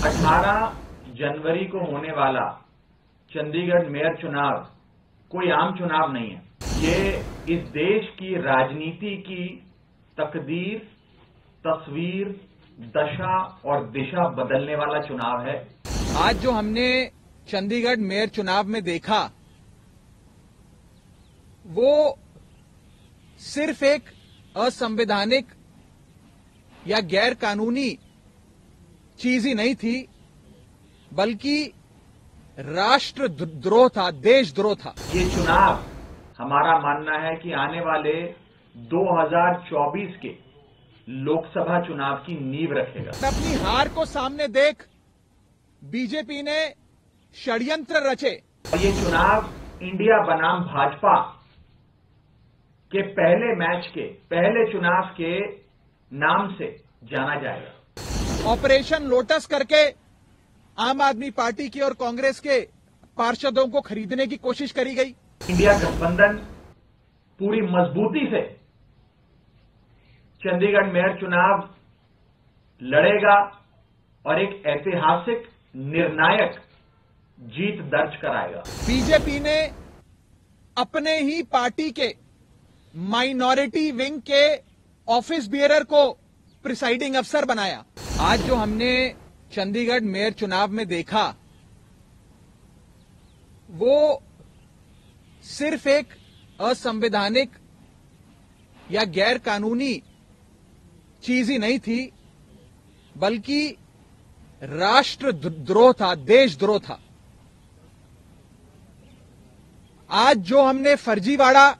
18 जनवरी को होने वाला चंडीगढ़ मेयर चुनाव कोई आम चुनाव नहीं है। ये इस देश की राजनीति की तकदीर, तस्वीर, दशा और दिशा बदलने वाला चुनाव है। आज जो हमने चंडीगढ़ मेयर चुनाव में देखा वो सिर्फ एक असंवैधानिक या गैर कानूनी चीज ही नहीं थी, बल्कि राष्ट्रद्रोह था, देशद्रोह था। ये चुनाव हमारा मानना है कि आने वाले 2024 के लोकसभा चुनाव की नींव रखेगा। अपनी हार को सामने देख बीजेपी ने षड्यंत्र रचे। और ये चुनाव इंडिया बनाम भाजपा के पहले मैच के पहले चुनाव के नाम से जाना जाएगा। ऑपरेशन लोटस करके आम आदमी पार्टी की और कांग्रेस के पार्षदों को खरीदने की कोशिश करी गई। इंडिया गठबंधन पूरी मजबूती से चंडीगढ़ मेयर चुनाव लड़ेगा और एक ऐतिहासिक निर्णायक जीत दर्ज कराएगा। बीजेपी ने अपने ही पार्टी के माइनॉरिटी विंग के ऑफिस बियरर को प्रिसाइडिंग अफसर बनाया। आज जो हमने चंडीगढ़ मेयर चुनाव में देखा वो सिर्फ एक असंवैधानिक या गैर कानूनी चीज ही नहीं थी, बल्कि राष्ट्रद्रोह था, देशद्रोह था। आज जो हमने फर्जीवाड़ा,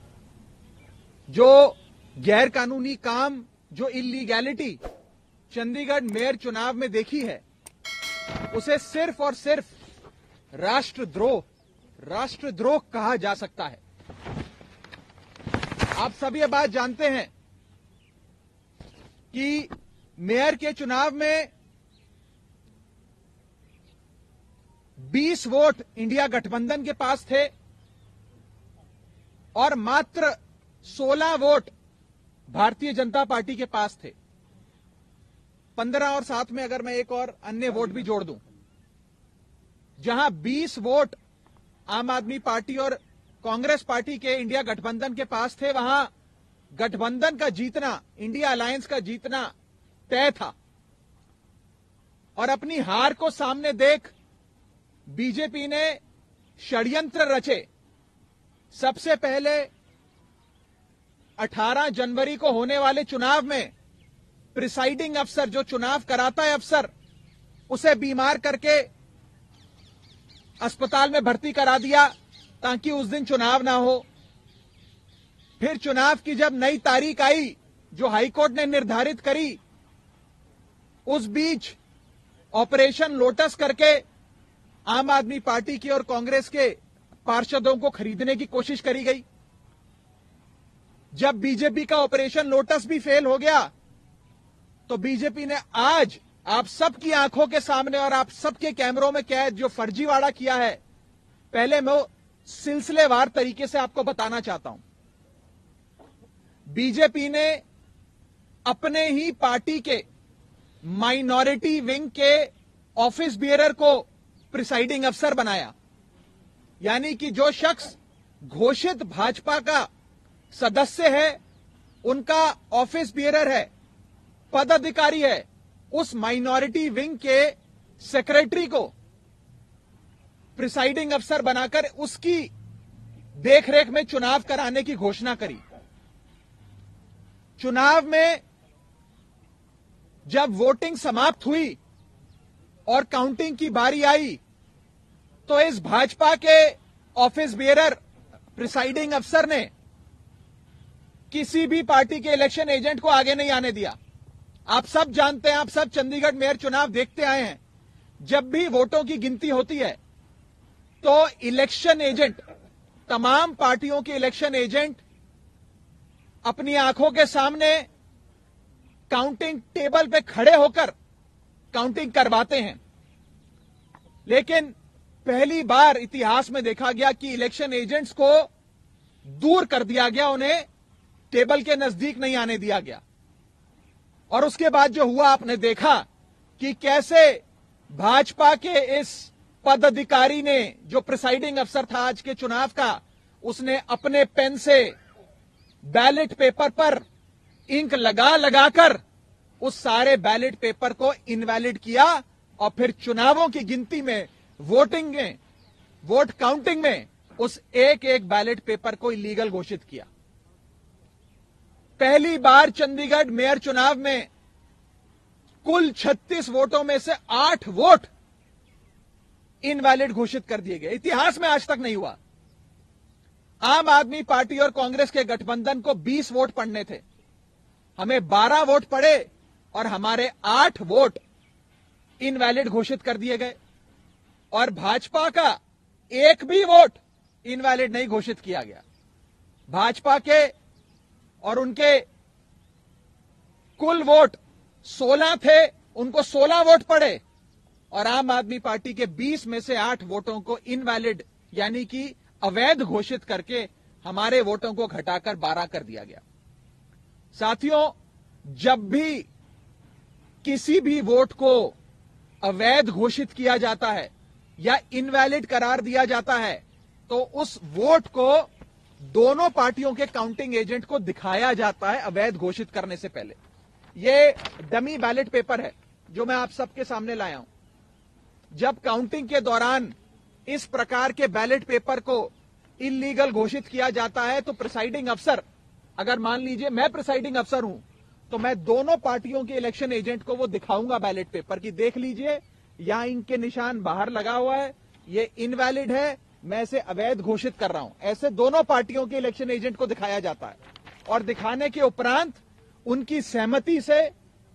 जो गैर कानूनी काम, जो इलीगैलिटी चंडीगढ़ मेयर चुनाव में देखी है, उसे सिर्फ और सिर्फ राष्ट्रद्रोह कहा जा सकता है। आप सभी ये बात जानते हैं कि मेयर के चुनाव में 20 वोट इंडिया गठबंधन के पास थे और मात्र 16 वोट भारतीय जनता पार्टी के पास थे। 15 और 7 में अगर मैं एक और अन्य वोट भी जोड़ दूं, जहां 20 वोट आम आदमी पार्टी और कांग्रेस पार्टी के इंडिया गठबंधन के पास थे, वहां गठबंधन का जीतना, इंडिया अलायंस का जीतना तय था। और अपनी हार को सामने देख बीजेपी ने षड्यंत्र रचे। सबसे पहले 18 जनवरी को होने वाले चुनाव में प्रिसाइडिंग अफसर, जो चुनाव कराता है अफसर, उसे बीमार करके अस्पताल में भर्ती करा दिया ताकि उस दिन चुनाव ना हो। फिर चुनाव की जब नई तारीख आई जो हाईकोर्ट ने निर्धारित करी, उस बीच ऑपरेशन लोटस करके आम आदमी पार्टी की और कांग्रेस के पार्षदों को खरीदने की कोशिश करी गई। जब बीजेपी का ऑपरेशन लोटस भी फेल हो गया तो बीजेपी ने आज आप सबकी आंखों के सामने और आप सबके कैमरों में कैद जो फर्जीवाड़ा किया है, पहले मैं सिलसिलेवार तरीके से आपको बताना चाहता हूं। बीजेपी ने अपने ही पार्टी के माइनॉरिटी विंग के ऑफिस बियरर को प्रिसाइडिंग अफसर बनाया। यानी कि जो शख्स घोषित भाजपा का सदस्य है, उनका ऑफिस बियरर है, पदाधिकारी है, उस माइनॉरिटी विंग के सेक्रेटरी को प्रिसाइडिंग अफसर बनाकर उसकी देखरेख में चुनाव कराने की घोषणा करी। चुनाव में जब वोटिंग समाप्त हुई और काउंटिंग की बारी आई तो इस भाजपा के ऑफिस बियरर प्रिसाइडिंग अफसर ने किसी भी पार्टी के इलेक्शन एजेंट को आगे नहीं आने दिया। आप सब जानते हैं, आप सब चंडीगढ़ मेयर चुनाव देखते आए हैं, जब भी वोटों की गिनती होती है तो इलेक्शन एजेंट, तमाम पार्टियों के इलेक्शन एजेंट अपनी आंखों के सामने काउंटिंग टेबल पे खड़े होकर काउंटिंग करवाते हैं। लेकिन पहली बार इतिहास में देखा गया कि इलेक्शन एजेंट्स को दूर कर दिया गया, उन्हें टेबल के नजदीक नहीं आने दिया गया। और उसके बाद जो हुआ आपने देखा कि कैसे भाजपा के इस पदाधिकारी ने, जो प्रिसाइडिंग अफसर था आज के चुनाव का, उसने अपने पेन से बैलेट पेपर पर इंक लगा लगाकर उस सारे बैलेट पेपर को इनवैलिड किया और फिर चुनावों की गिनती में, वोटिंग में, वोट काउंटिंग में उस एक एक बैलेट पेपर को इलीगल घोषित किया। पहली बार चंडीगढ़ मेयर चुनाव में कुल 36 वोटों में से 8 वोट इनवैलिड घोषित कर दिए गए। इतिहास में आज तक नहीं हुआ। आम आदमी पार्टी और कांग्रेस के गठबंधन को 20 वोट पड़ने थे, हमें 12 वोट पड़े और हमारे 8 वोट इनवैलिड घोषित कर दिए गए और भाजपा का एक भी वोट इनवैलिड नहीं घोषित किया गया। भाजपा के और उनके कुल वोट 16 थे, उनको 16 वोट पड़े और आम आदमी पार्टी के 20 में से 8 वोटों को इनवैलिड यानी कि अवैध घोषित करके हमारे वोटों को घटाकर 12 कर दिया गया। साथियों, जब भी किसी भी वोट को अवैध घोषित किया जाता है या इनवैलिड करार दिया जाता है तो उस वोट को दोनों पार्टियों के काउंटिंग एजेंट को दिखाया जाता है अवैध घोषित करने से पहले। ये डमी बैलेट पेपर है जो मैं आप सबके सामने लाया हूं। जब काउंटिंग के दौरान इस प्रकार के बैलेट पेपर को इलीगल घोषित किया जाता है तो प्रिसाइडिंग अफसर, अगर मान लीजिए मैं प्रिसाइडिंग अफसर हूं, तो मैं दोनों पार्टियों के इलेक्शन एजेंट को वो दिखाऊंगा बैलेट पेपर की, देख लीजिए यहां इनके निशान बाहर लगा हुआ है, ये इनवैलिड है, मैं इसे अवैध घोषित कर रहा हूं। ऐसे दोनों पार्टियों के इलेक्शन एजेंट को दिखाया जाता है और दिखाने के उपरांत उनकी सहमति से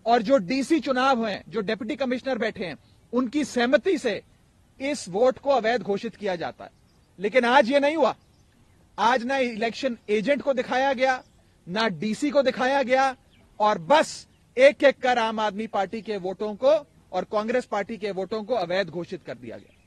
और जो डीसी चुनाव हैं, जो डिप्टी कमिश्नर बैठे हैं, उनकी सहमति से इस वोट को अवैध घोषित किया जाता है। लेकिन आज ये नहीं हुआ। आज ना इलेक्शन एजेंट को दिखाया गया, ना डीसी को दिखाया गया और बस एक एक कर आम आदमी पार्टी के वोटों को और कांग्रेस पार्टी के वोटों को अवैध घोषित कर दिया गया।